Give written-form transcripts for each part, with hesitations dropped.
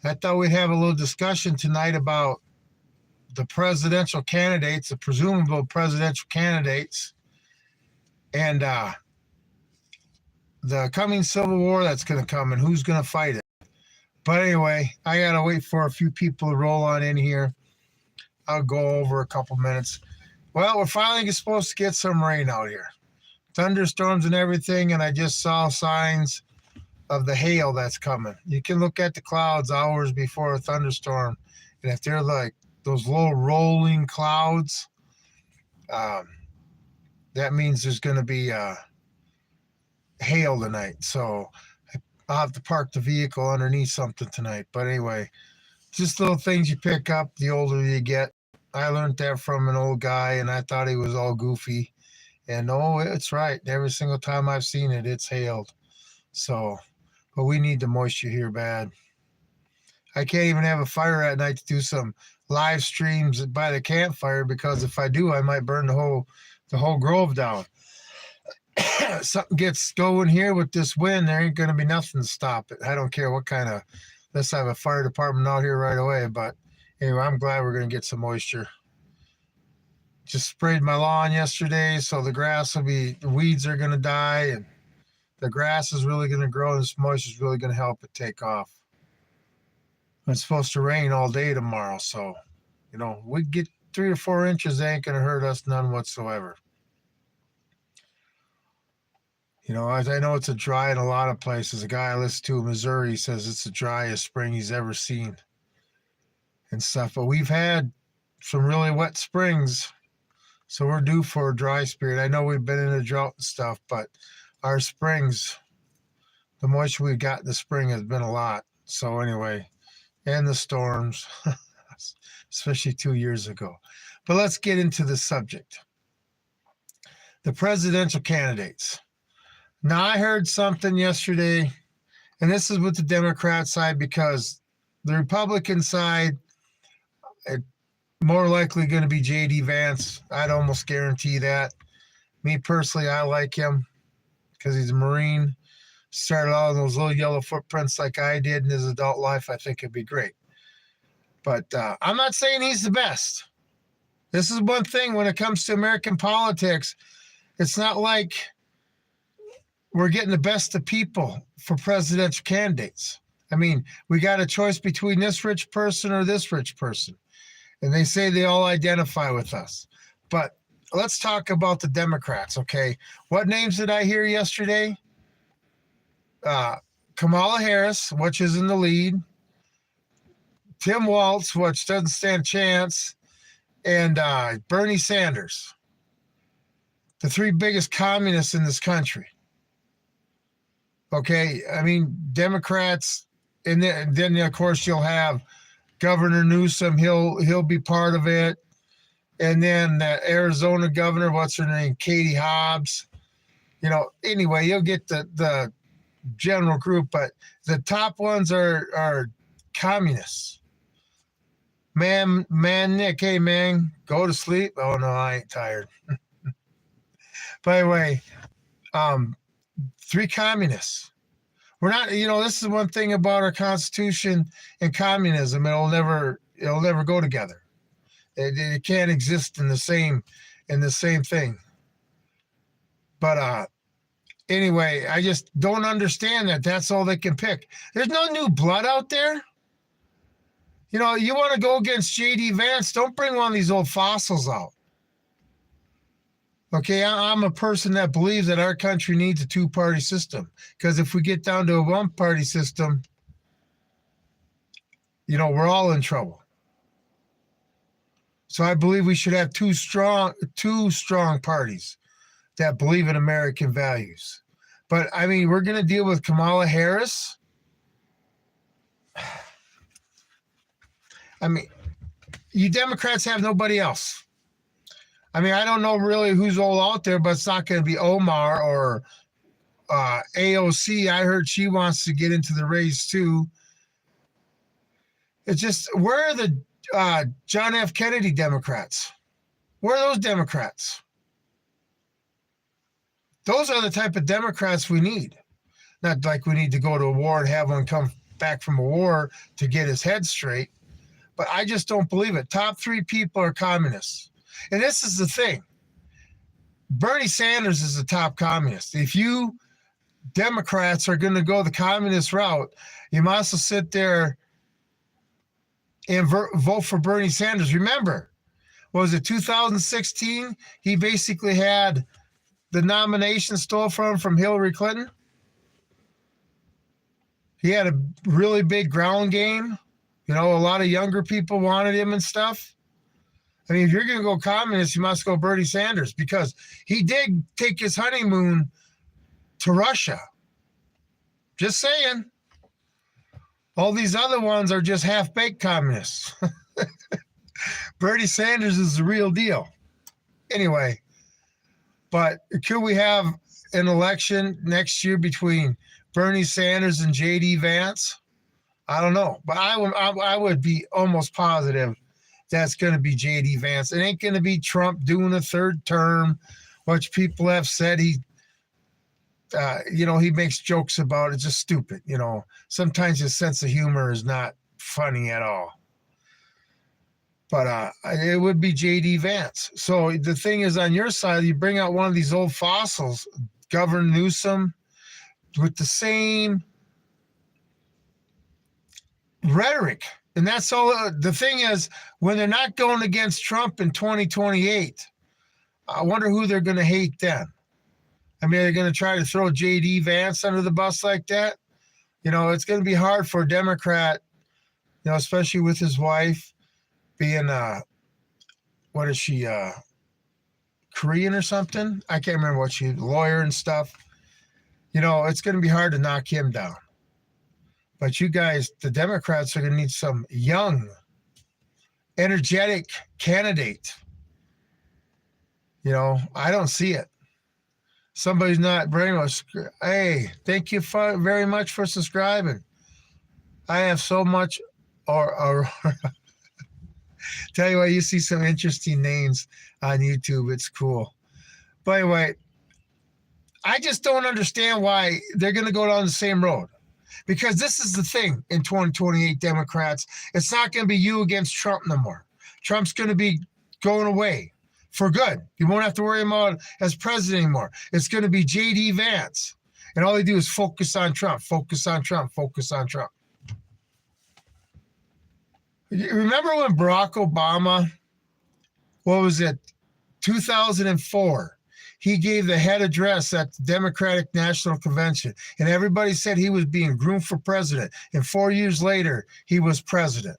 I thought we'd have a little discussion tonight about the presidential candidates, the presumable presidential candidates, and the coming civil war that's going to come and who's going to fight it. But anyway, I got to wait for a few people to roll on in here. I'll go over a couple minutes. Well, we're finally supposed to get some rain out here. Thunderstorms and everything, and I just saw signs of the hail that's coming. You can look at the clouds hours before a thunderstorm, and if they're like those little rolling clouds, that means there's going to be hail tonight. So I'll have to park the vehicle underneath something tonight. But anyway, just little things you pick up the older you get. I learned that from an old guy, and I thought he was all goofy. And no, it's right. Every single time I've seen it, it's hailed. So, but we need the moisture here bad. I can't even have a fire at night to do some live streams by the campfire, because if I do, I might burn the whole grove down. Something gets going here with this wind, there ain't going to be nothing to stop it. I don't care what kind of, let's have a fire department out here right away. But anyway, I'm glad we're going to get some moisture. Just sprayed my lawn yesterday, so the grass the weeds are going to die, and the grass is really going to grow, and this moisture is really going to help it take off. It's supposed to rain all day tomorrow, so, we get 3 or 4 inches, they ain't going to hurt us none whatsoever. I know it's a dry in a lot of places. A guy I listen to in Missouri says it's the driest spring he's ever seen and stuff. But we've had some really wet springs, so we're due for a dry period. I know we've been in a drought and stuff, but our springs, the moisture we've got in the spring has been a lot. So anyway, and the storms, especially 2 years ago. But let's get into the subject. The presidential candidates. Now, I heard something yesterday, and this is with the Democrat side, because the Republican side, it's more likely going to be J.D. Vance. I'd almost guarantee that. Me personally, I like him because he's a Marine. Started all those little yellow footprints like I did in his adult life. I think it'd be great. But I'm not saying he's the best. This is one thing when it comes to American politics. It's not like we're getting the best of people for presidential candidates. I mean, we got a choice between this rich person or this rich person. And they say they all identify with us. But let's talk about the Democrats, okay? What names did I hear yesterday? Kamala Harris, which is in the lead. Tim Walz, which doesn't stand a chance. And Bernie Sanders. The 3 biggest communists in this country. Okay, I mean, Democrats, and then of course you'll have Governor Newsom. He'll be part of it, and then the Arizona governor, what's her name, Katie Hobbs. Anyway, you'll get the general group, but the top ones are communists. Nick, hey man, go to sleep. Oh no, I ain't tired. By the way, 3 communists. We're not, this is one thing about our Constitution and communism. It'll never go together. It can't exist in the same thing. But anyway, I just don't understand that. That's all they can pick. There's no new blood out there. You want to go against J.D. Vance, don't bring one of these old fossils out. Okay, I'm a person that believes that our country needs a 2-party system, because if we get down to a 1-party system, we're all in trouble. So I believe we should have two strong parties that believe in American values. But I mean, we're going to deal with Kamala Harris. I mean, you Democrats have nobody else. I mean, I don't know really who's all out there, but it's not going to be Omar or AOC. I heard she wants to get into the race too. It's just, where are the John F. Kennedy Democrats? Where are those Democrats? Those are the type of Democrats we need. Not like we need to go to a war and have one come back from a war to get his head straight. But I just don't believe it. Top 3 people are communists. And this is the thing. Bernie Sanders is the top communist. If you Democrats are going to go the communist route, you must also sit there and vote for Bernie Sanders. Remember, was it 2016? He basically had the nomination stole from Hillary Clinton. He had a really big ground game. You know, a lot of younger people wanted him and stuff. I mean, if you're going to go communist, you must go Bernie Sanders, because he did take his honeymoon to Russia. Just saying. All these other ones are just half-baked communists. Bernie Sanders is the real deal. Anyway, but could we have an election next year between Bernie Sanders and J.D. Vance? I don't know, but I would be almost positive that's going to be J.D. Vance. It ain't going to be Trump doing a third term, which people have said he makes jokes about. It's just stupid. You know, sometimes his sense of humor is not funny at all. But it would be J.D. Vance. So the thing is, on your side, you bring out one of these old fossils, Governor Newsom, with the same rhetoric. And that's all. The thing is, when they're not going against Trump in 2028, I wonder who they're going to hate then. I mean, they're going to try to throw J.D. Vance under the bus like that. You know, it's going to be hard for a Democrat, you know, especially with his wife being, what is she, Korean or something? I can't remember what she's, lawyer and stuff. You know, it's going to be hard to knock him down. But you guys, the Democrats, are going to need some young, energetic candidate. You know, I don't see it. Somebody's not brainwashed. Hey, thank you very much for subscribing. I have so much, or tell you what, you see some interesting names on YouTube. It's cool. But anyway, I just don't understand why they're going to go down the same road. Because this is the thing in 2028 Democrats. It's not going to be you against Trump no more. Trump's going to be going away for good. You won't have to worry about him as president anymore. It's going to be J.D. Vance. And all they do is focus on Trump, focus on Trump, focus on Trump. Remember when Barack Obama, what was it, 2004, he gave the head address at the Democratic National Convention, and everybody said he was being groomed for president. And 4 years later, he was president.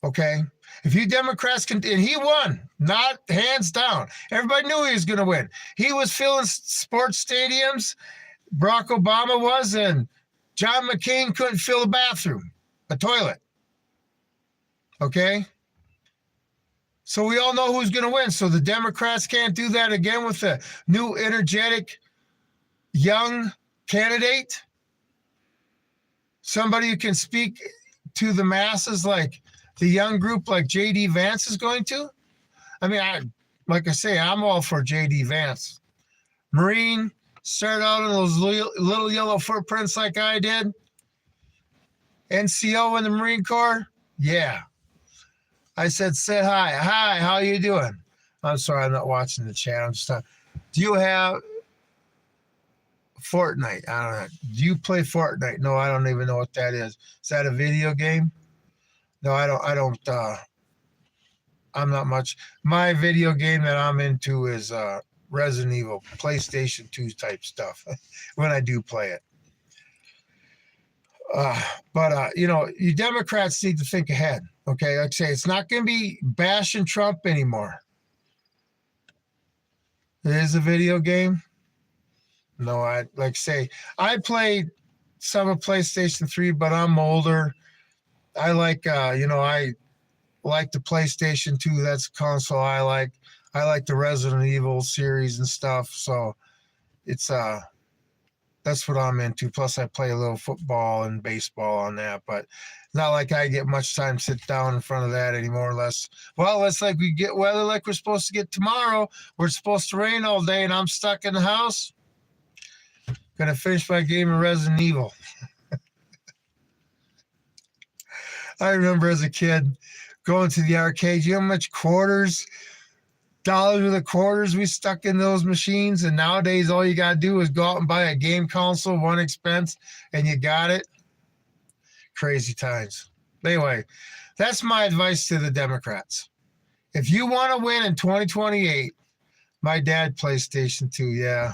Okay? If you Democrats can, and he won, not hands down. Everybody knew he was going to win. He was filling sports stadiums, Barack Obama was, and John McCain couldn't fill a bathroom, a toilet. Okay? So we all know who's going to win. So the Democrats can't do that again with a new, energetic, young candidate. Somebody who can speak to the masses like the young group like J.D. Vance is going to. I mean, like I say, I'm all for J.D. Vance. Marine, started out in those little yellow footprints like I did. NCO in the Marine Corps, yeah. I said, say hi. Hi, how you doing? I'm sorry, I'm not watching the chat. I'm just talking. Do you have Fortnite? I don't know. Do you play Fortnite? No, I don't even know what that is. Is that a video game? No, I don't. I'm not much. My video game that I'm into is Resident Evil, PlayStation 2 type stuff when I do play it. But you know, you Democrats need to think ahead. Okay, like I say, it's not going to be bashing Trump anymore. It is a video game. No, I like say I played some of PlayStation 3, but I'm older. I like I like the PlayStation 2. That's a console I like. I like the Resident Evil series and stuff. So it's that's what I'm into. Plus, I play a little football and baseball on that, but it's not like I get much time to sit down in front of that anymore. Well, it's like we get weather like we're supposed to get tomorrow. We're supposed to rain all day, and I'm stuck in the house. Gonna finish my game of Resident Evil. I remember as a kid going to the arcade. You know how much dollars worth of quarters we stuck in those machines? And nowadays, all you got to do is go out and buy a game console, one expense, and you got it. Crazy times. Anyway, that's my advice to the Democrats. If you want to win in 2028, my dad, PlayStation 2, yeah.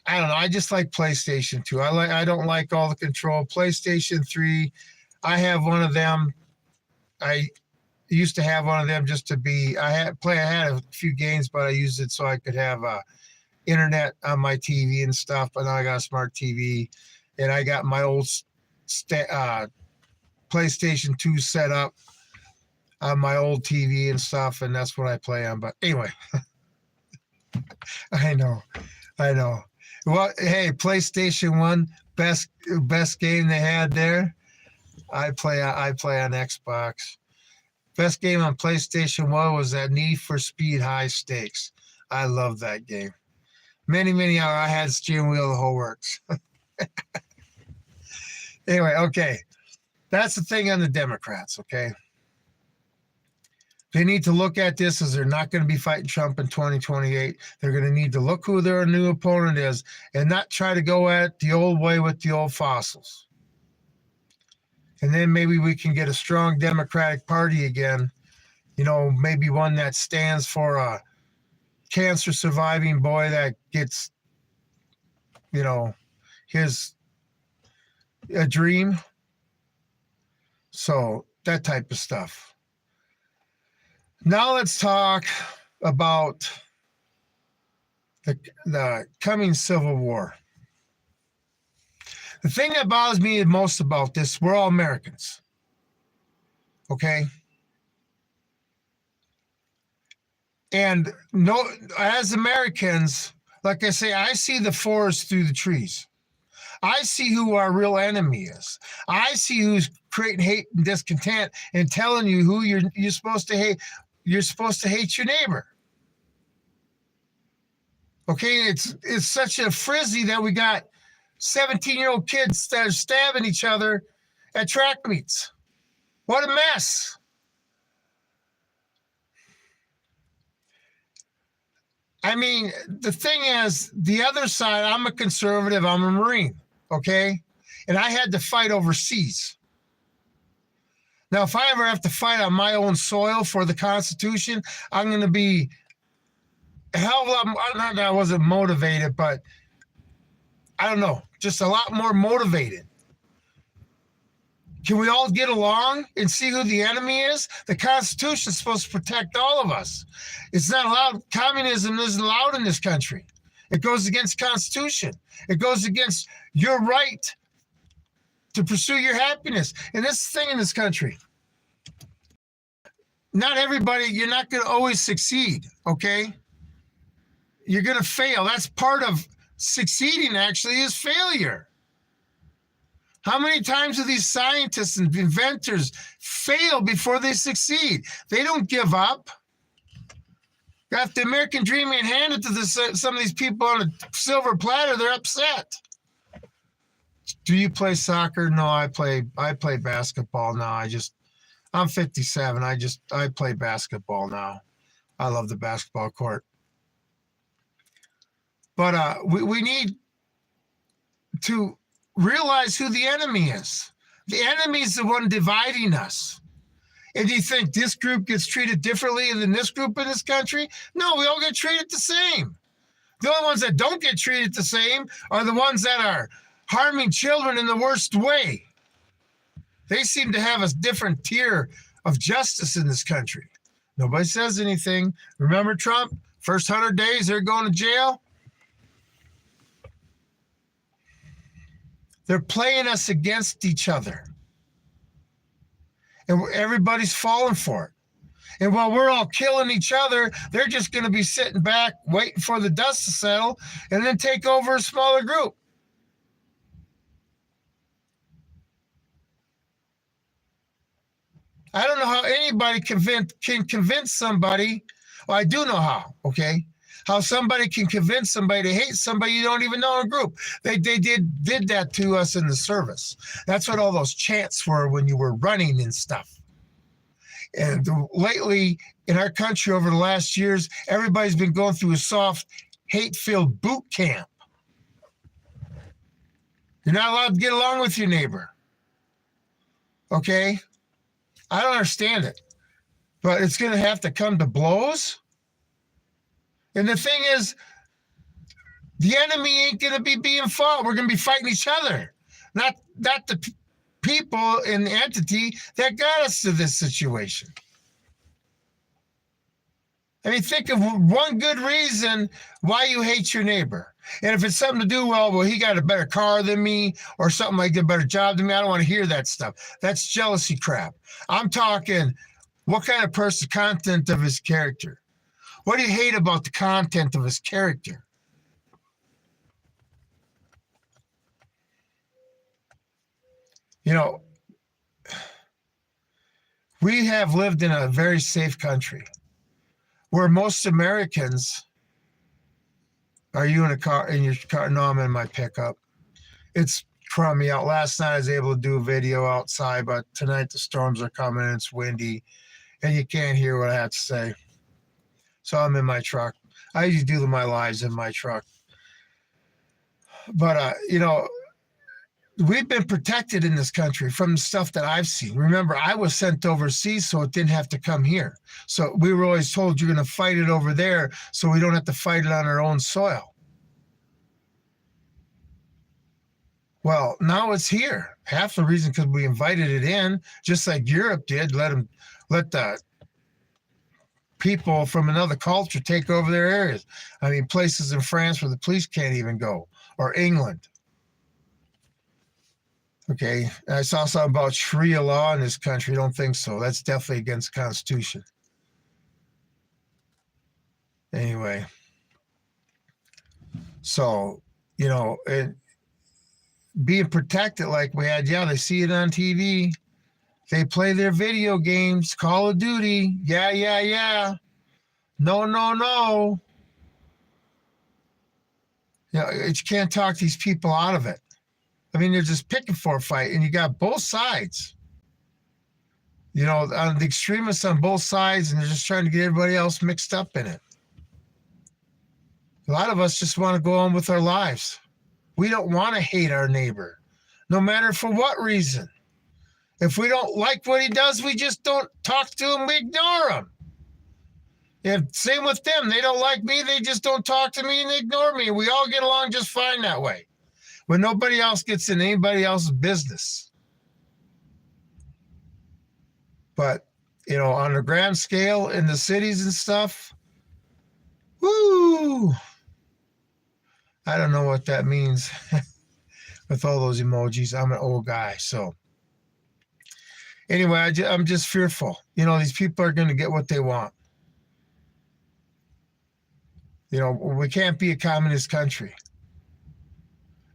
I don't know. I just like PlayStation 2. I don't like all the control. PlayStation 3, I have one of them. I used to have one of them just to be. I had a few games, but I used it so I could have internet on my TV and stuff. But now I got a smart TV, and I got my old PlayStation 2 set up on my old TV and stuff, and that's what I play on. But anyway, I know. Well, hey, PlayStation 1, best game they had there. I play on Xbox. Best game on PlayStation 1 was that Need for Speed High Stakes. I love that game. Many hours. I had steering wheel, the whole works. Anyway, okay. That's the thing on the Democrats, okay? They need to look at this as they're not going to be fighting Trump in 2028. They're going to need to look who their new opponent is and not try to go at it the old way with the old fossils. And then maybe we can get a strong Democratic Party again, maybe one that stands for a cancer surviving boy that gets, a dream. So that type of stuff. Now let's talk about the coming Civil War. The thing that bothers me most about this, we're all Americans, okay? And as Americans, like I say, I see the forest through the trees. I see who our real enemy is. I see who's creating hate and discontent and telling you who you're supposed to hate. You're supposed to hate your neighbor. Okay, it's such a frizzy that we got 17-year-old kids that are stabbing each other at track meets. What a mess. I mean, the thing is, the other side, I'm a conservative, I'm a Marine, okay? And I had to fight overseas. Now, if I ever have to fight on my own soil for the Constitution, I'm going to be a hell of a lot more, not that I wasn't motivated, but I don't know, just a lot more motivated. Can we all get along and see who the enemy is? The Constitution is supposed to protect all of us. It's not allowed. Communism isn't allowed in this country. It goes against the Constitution. It goes against your right to pursue your happiness. And this thing in this country, not everybody, you're not going to always succeed, okay? You're going to fail. That's part of succeeding, actually, is failure. How many times do these scientists and inventors fail before they succeed? They don't give up. Got the American dream and handed to some of these people on a silver platter, they're upset. Do you play soccer? No, I play basketball now. I'm 57. I play basketball now. I love the basketball court. But we need to realize who the enemy is. The enemy is the one dividing us. And do you think this group gets treated differently than this group in this country? No, we all get treated the same. The only ones that don't get treated the same are the ones that are harming children in the worst way. They seem to have a different tier of justice in this country. Nobody says anything. Remember Trump? First 100 days, they're going to jail. They're playing us against each other. And everybody's falling for it. And while we're all killing each other, they're just going to be sitting back, waiting for the dust to settle, and then take over a smaller group. I don't know how anybody can convince somebody. Well, I do know how, okay? How somebody can convince somebody to hate somebody you don't even know in a group. They did that to us in the service. That's what all those chants were when you were running and stuff. And lately in our country over the last years, everybody's been going through a soft, hate-filled boot camp. You're not allowed to get along with your neighbor. Okay? I don't understand it. But it's going to have to come to blows. And the thing is, the enemy ain't going to be being fought. We're going to be fighting each other, not the people and the entity that got us to this situation. I mean, think of one good reason why you hate your neighbor. And if it's something to do, well, he got a better car than me or something like a better job than me, I don't want to hear that stuff. That's jealousy crap. I'm talking, what kind of person, content of his character? What do you hate about the content of his character? You know, we have lived in a very safe country where most Americans, are you in a car, in your car? No, I'm in my pickup. It's crummy out. Last night I was able to do a video outside, but tonight the storms are coming and it's windy and you can't hear what I have to say. So I'm in my truck. I usually do my lives in my truck. But, you know, we've been protected in this country from the stuff that I've seen. Remember, I was sent overseas so it didn't have to come here. So we were always told you're going to fight it over there so we don't have to fight it on our own soil. Well, now it's here. Half the reason because we invited it in, just like Europe did, let the people from another culture take over their areas. I mean, places in France where the police can't even go, or England. Okay, I saw something about Sharia law in this country. I don't think so. That's definitely against the Constitution. Anyway, so, you know, being protected like we had, yeah, they see it on TV. They play their video games, Call of Duty. Yeah. No. You know, you can't talk these people out of it. I mean, they're just picking for a fight, and you got both sides. You know, the extremists on both sides, and they're just trying to get everybody else mixed up in it. A lot of us just want to go on with our lives. We don't want to hate our neighbor, no matter for what reason. If we don't like what he does, we just don't talk to him, we ignore him. Same with them. They don't like me, they just don't talk to me and they ignore me. We all get along just fine that way, when nobody else gets in anybody else's business. But, you know, on a grand scale in the cities and stuff, woo! I don't know what that means with all those emojis. I'm an old guy, so. Anyway, I'm just fearful. You know, these people are going to get what they want. You know, we can't be a communist country.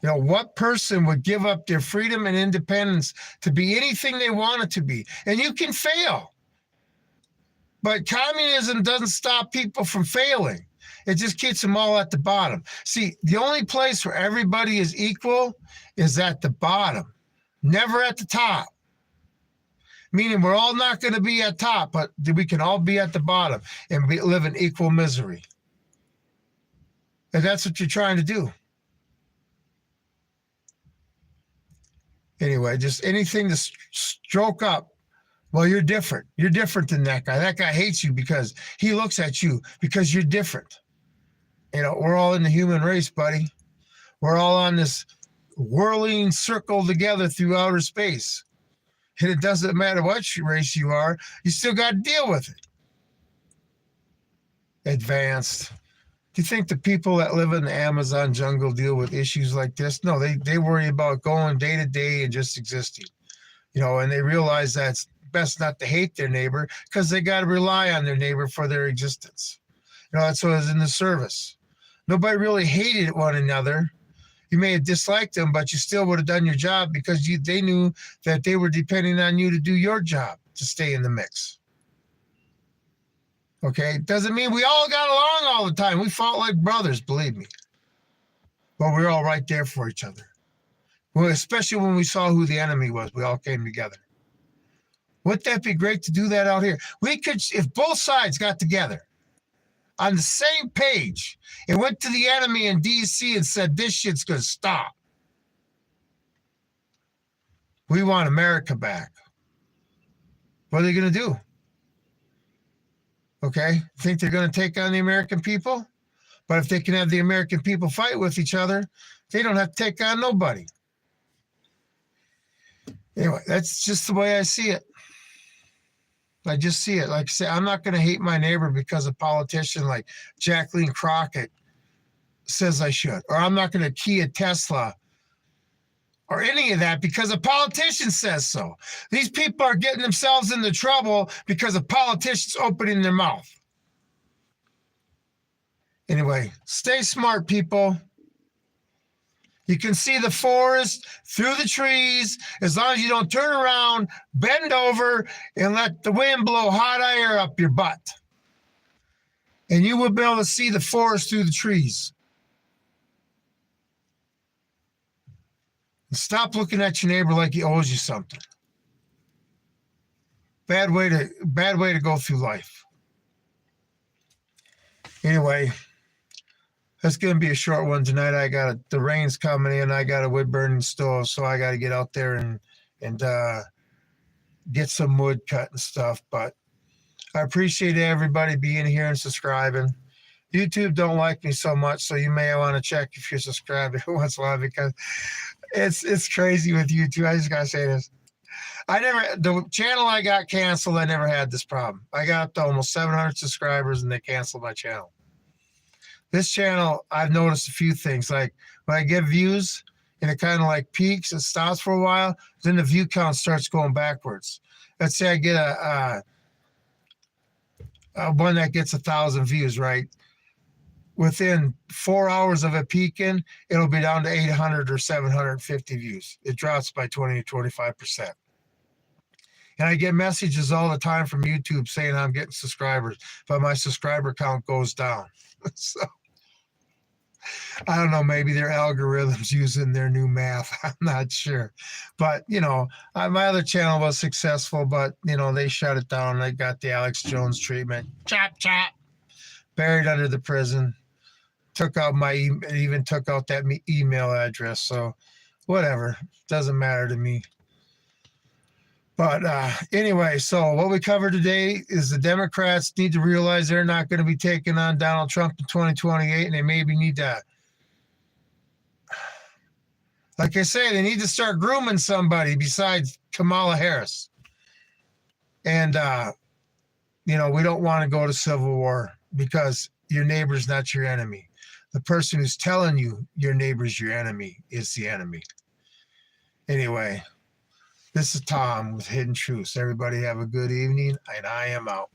You know, what person would give up their freedom and independence to be anything they want it to be? And you can fail. But communism doesn't stop people from failing. It just keeps them all at the bottom. See, the only place where everybody is equal is at the bottom, never at the top. Meaning we're all not going to be at top, but we can all be at the bottom and live in equal misery. And that's what you're trying to do. Anyway, just anything to stroke up. Well, you're different. You're different than that guy. That guy hates you because he looks at you because you're different. You know, we're all in the human race, buddy. We're all on this whirling circle together through outer space. And it doesn't matter what race you are, you still got to deal with it. Advanced. Do you think the people that live in the Amazon jungle deal with issues like this? No, they worry about going day to day and just existing. You know, and they realize that it's best not to hate their neighbor because they got to rely on their neighbor for their existence. You know, that's what is in the service. Nobody really hated one another. You may have disliked them, but you still would have done your job because they knew that they were depending on you to do your job, to stay in the mix. Okay, doesn't mean we all got along all the time. We fought like brothers, believe me. But we were all right there for each other. Well, especially when we saw who the enemy was, we all came together. Wouldn't that be great to do that out here? We could, if both sides got together on the same page and went to the enemy in D.C. and said, this shit's going to stop. We want America back. What are they going to do? Okay, think they're going to take on the American people? But if they can have the American people fight with each other, they don't have to take on nobody. Anyway, that's just the way I see it. I just see it. Like I say, I'm not going to hate my neighbor because a politician like Jacqueline Crockett says I should. Or I'm not going to key a Tesla or any of that because a politician says so. These people are getting themselves into trouble because a politician's opening their mouth. Anyway, stay smart, people. You can see the forest through the trees as long as you don't turn around, bend over, and let the wind blow hot air up your butt. And you will be able to see the forest through the trees. And stop looking at your neighbor like he owes you something. Bad way to go through life. Anyway, that's going to be a short one tonight. The rain's coming in. I got a wood burning stove, so I got to get out there and get some wood cut and stuff. But I appreciate everybody being here and subscribing. YouTube don't like me so much, so you may want to check if you're subscribed every once in a while because it's crazy with YouTube. I just got to say this. The channel I got canceled, I never had this problem. I got up to almost 700 subscribers and they canceled my channel. This channel, I've noticed a few things. Like when I get views and it kind of like peaks and stops for a while, then the view count starts going backwards. Let's say I get a one that gets 1,000 views, right? Within 4 hours of it peaking, it'll be down to 800 or 750 views. It drops by 20 to 25%. And I get messages all the time from YouTube saying I'm getting subscribers, but my subscriber count goes down. So I don't know, maybe their algorithms using their new math. I'm not sure. But, my other channel was successful, but, they shut it down. They got the Alex Jones treatment. Chop, chop. Buried under the prison. Took out even took out that email address. So whatever. Doesn't matter to me. But anyway, so what we covered today is the Democrats need to realize they're not going to be taking on Donald Trump in 2028, and they maybe need to, like I say, they need to start grooming somebody besides Kamala Harris. And, we don't want to go to civil war because your neighbor's not your enemy. The person who's telling you your neighbor's your enemy is the enemy. Anyway. This is Tom with Hidden Truths. Everybody have a good evening, and I am out.